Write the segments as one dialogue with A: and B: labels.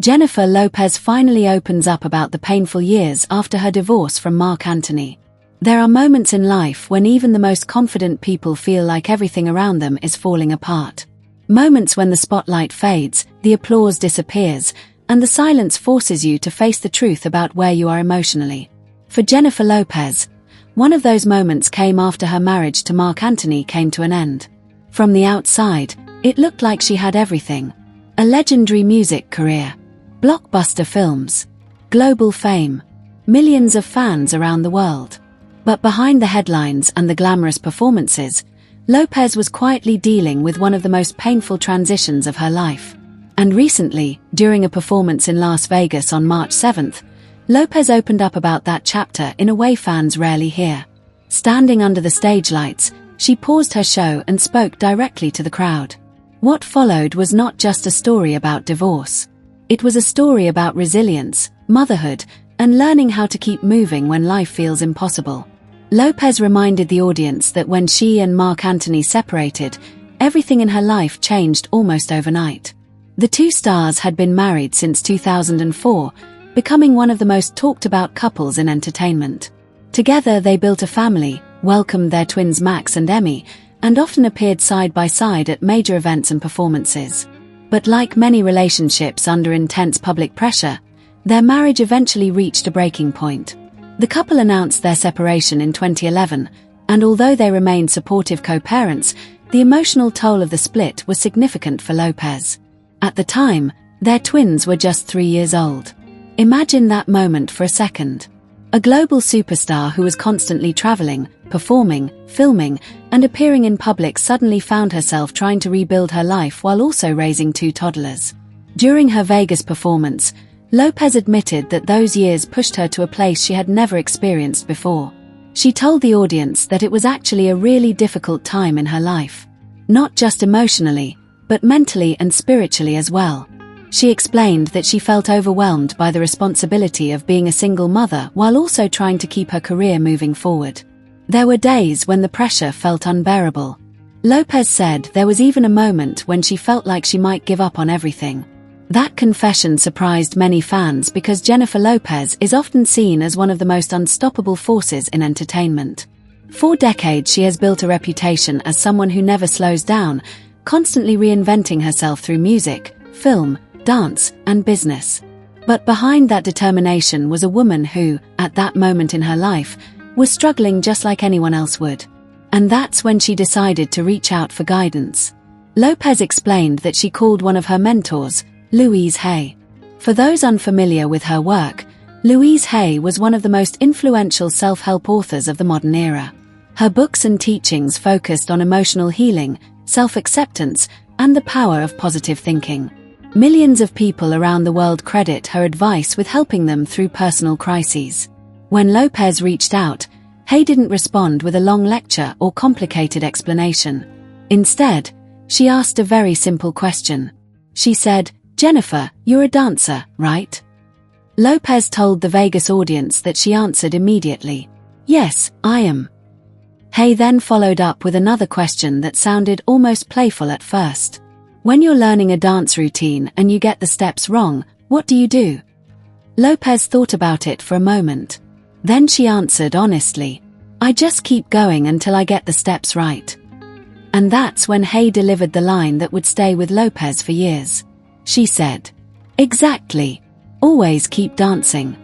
A: Jennifer Lopez finally opens up about the painful years after her divorce from Marc Anthony. There are moments in life when even the most confident people feel like everything around them is falling apart. Moments when the spotlight fades, the applause disappears, and the silence forces you to face the truth about where you are emotionally. For Jennifer Lopez, one of those moments came after her marriage to Marc Anthony came to an end. From the outside, it looked like she had everything: a legendary music career, blockbuster films, global fame, millions of fans around the world. But behind the headlines and the glamorous performances, Lopez was quietly dealing with one of the most painful transitions of her life. And recently, during a performance in Las Vegas on March 7th, Lopez opened up about that chapter in a way fans rarely hear. Standing under the stage lights, she paused her show and spoke directly to the crowd. What followed was not just a story about divorce. It was a story about resilience, motherhood, and learning how to keep moving when life feels impossible. Lopez reminded the audience that when she and Marc Anthony separated, everything in her life changed almost overnight. The two stars had been married since 2004, becoming one of the most talked about couples in entertainment. Together they built a family, welcomed their twins Max and Emmy, and often appeared side by side at major events and performances. But like many relationships under intense public pressure, their marriage eventually reached a breaking point. The couple announced their separation in 2011, and although they remained supportive co-parents, the emotional toll of the split was significant for Lopez. At the time, their twins were just 3 years old. Imagine that moment for a second. A global superstar who was constantly traveling, performing, filming, and appearing in public suddenly found herself trying to rebuild her life while also raising 2 toddlers. During her Vegas performance, Lopez admitted that those years pushed her to a place she had never experienced before. She told the audience that it was actually a really difficult time in her life. Not just emotionally, but mentally and spiritually as well. She explained that she felt overwhelmed by the responsibility of being a single mother while also trying to keep her career moving forward. There were days when the pressure felt unbearable. Lopez said there was even a moment when she felt like she might give up on everything. That confession surprised many fans because Jennifer Lopez is often seen as one of the most unstoppable forces in entertainment. For decades she has built a reputation as someone who never slows down, constantly reinventing herself through music, film, dance, and business. But behind that determination was a woman who, at that moment in her life, was struggling just like anyone else would. And that's when she decided to reach out for guidance. Lopez explained that she called one of her mentors, Louise Hay. For those unfamiliar with her work, Louise Hay was one of the most influential self-help authors of the modern era. Her books and teachings focused on emotional healing, self-acceptance, and the power of positive thinking. Millions of people around the world credit her advice with helping them through personal crises. When Lopez reached out, Hay didn't respond with a long lecture or complicated explanation. Instead, she asked a very simple question. She said, "Jennifer, you're a dancer, right?" Lopez told the Vegas audience that she answered immediately, "Yes, I am." Hay then followed up with another question that sounded almost playful at first. "When you're learning a dance routine and you get the steps wrong, what do you do?" Lopez thought about it for a moment. Then she answered honestly, "I just keep going until I get the steps right." And that's when Hay delivered the line that would stay with Lopez for years. She said, "Exactly. Always keep dancing."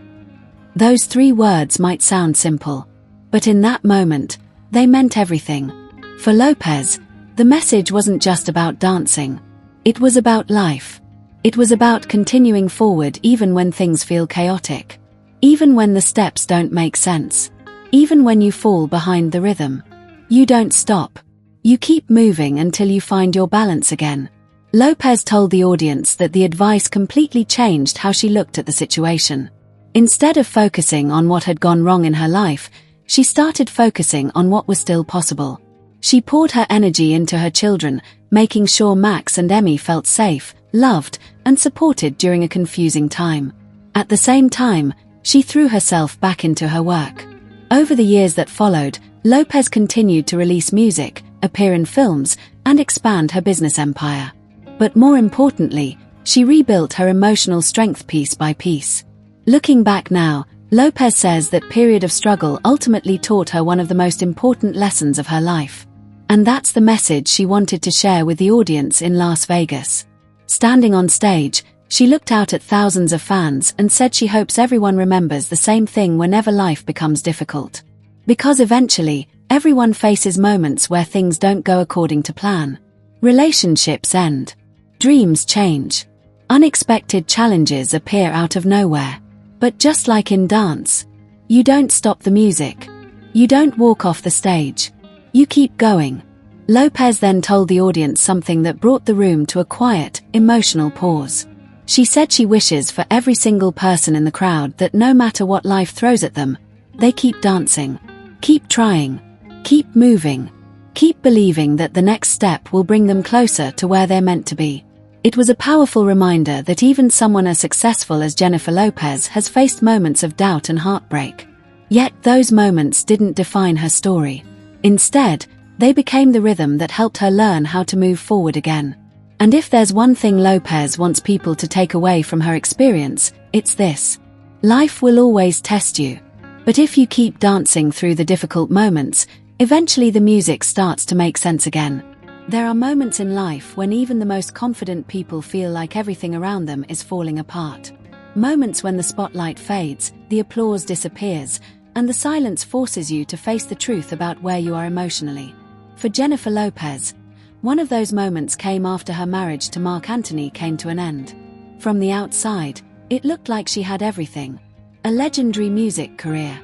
A: Those 3 words might sound simple, but in that moment, they meant everything. For Lopez, the message wasn't just about dancing. It was about life. It was about continuing forward even when things feel chaotic. Even when the steps don't make sense. Even when you fall behind the rhythm. You don't stop. You keep moving until you find your balance again. Lopez told the audience that the advice completely changed how she looked at the situation. Instead of focusing on what had gone wrong in her life, she started focusing on what was still possible. She poured her energy into her children, making sure Max and Emmy felt safe, loved, and supported during a confusing time. At the same time, she threw herself back into her work. Over the years that followed, Lopez continued to release music, appear in films, and expand her business empire. But more importantly, She rebuilt her emotional strength piece by piece. Looking back now, Lopez says that period of struggle ultimately taught her one of the most important lessons of her life. And that's the message she wanted to share with the audience in Las Vegas. Standing on stage, she looked out at thousands of fans and said she hopes everyone remembers the same thing whenever life becomes difficult. Because eventually, everyone faces moments where things don't go according to plan. Relationships end. Dreams change. Unexpected challenges appear out of nowhere. But just like in dance, you don't stop the music. You don't walk off the stage. You keep going. Lopez then told the audience something that brought the room to a quiet, emotional pause. She said she wishes for every single person in the crowd that no matter what life throws at them, they keep dancing, keep trying, keep moving, keep believing that the next step will bring them closer to where they're meant to be. It was a powerful reminder that even someone as successful as Jennifer Lopez has faced moments of doubt and heartbreak. Yet those moments didn't define her story. Instead, they became the rhythm that helped her learn how to move forward again. And if there's one thing Lopez wants people to take away from her experience, it's this. Life will always test you. But if you keep dancing through the difficult moments, eventually the music starts to make sense again. There are moments in life when even the most confident people feel like everything around them is falling apart. Moments when the spotlight fades, the applause disappears, and the silence forces you to face the truth about where you are emotionally. For Jennifer Lopez, one of those moments came after her marriage to Marc Anthony came to an end. From the outside, it looked like she had everything. A legendary music career,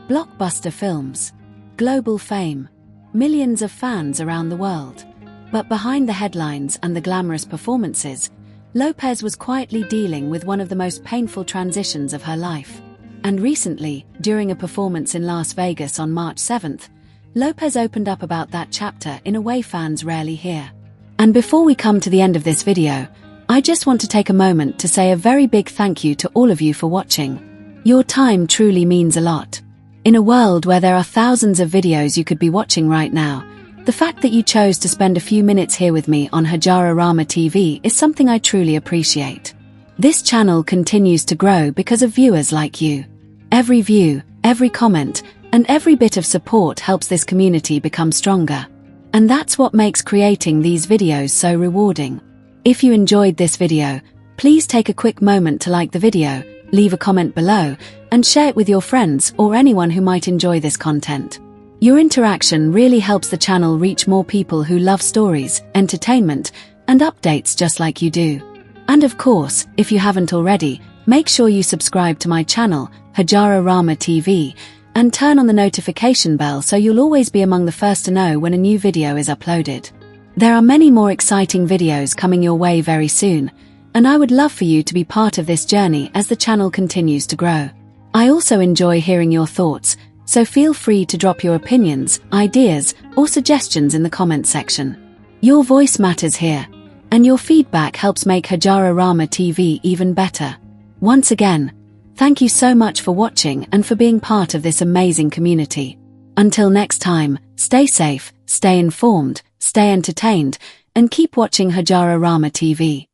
A: blockbuster films, global fame, millions of fans around the world. But behind the headlines and the glamorous performances, Lopez was quietly dealing with one of the most painful transitions of her life. And recently, during a performance in Las Vegas on March 7th, Lopez opened up about that chapter in a way fans rarely hear. And before we come to the end of this video, I just want to take a moment to say a very big thank you to all of you for watching. Your time truly means a lot. In a world where there are thousands of videos you could be watching right now, the fact that you chose to spend a few minutes here with me on Hajararama TV is something I truly appreciate. This channel continues to grow because of viewers like you. Every view, every comment, and every bit of support helps this community become stronger. And that's what makes creating these videos so rewarding. If you enjoyed this video, please take a quick moment to like the video, leave a comment below, and share it with your friends or anyone who might enjoy this content. Your interaction really helps the channel reach more people who love stories, entertainment, and updates just like you do. And of course, if you haven't already, make sure you subscribe to my channel, Hajararama TV, and turn on the notification bell so you'll always be among the first to know when a new video is uploaded. There are many more exciting videos coming your way very soon, and I would love for you to be part of this journey as the channel continues to grow. I also enjoy hearing your thoughts, so feel free to drop your opinions, ideas, or suggestions in the comment section. Your voice matters here, and your feedback helps make Hajararama TV even better. Once again, thank you so much for watching and for being part of this amazing community. Until next time, stay safe, stay informed, stay entertained, and keep watching Hajararama TV.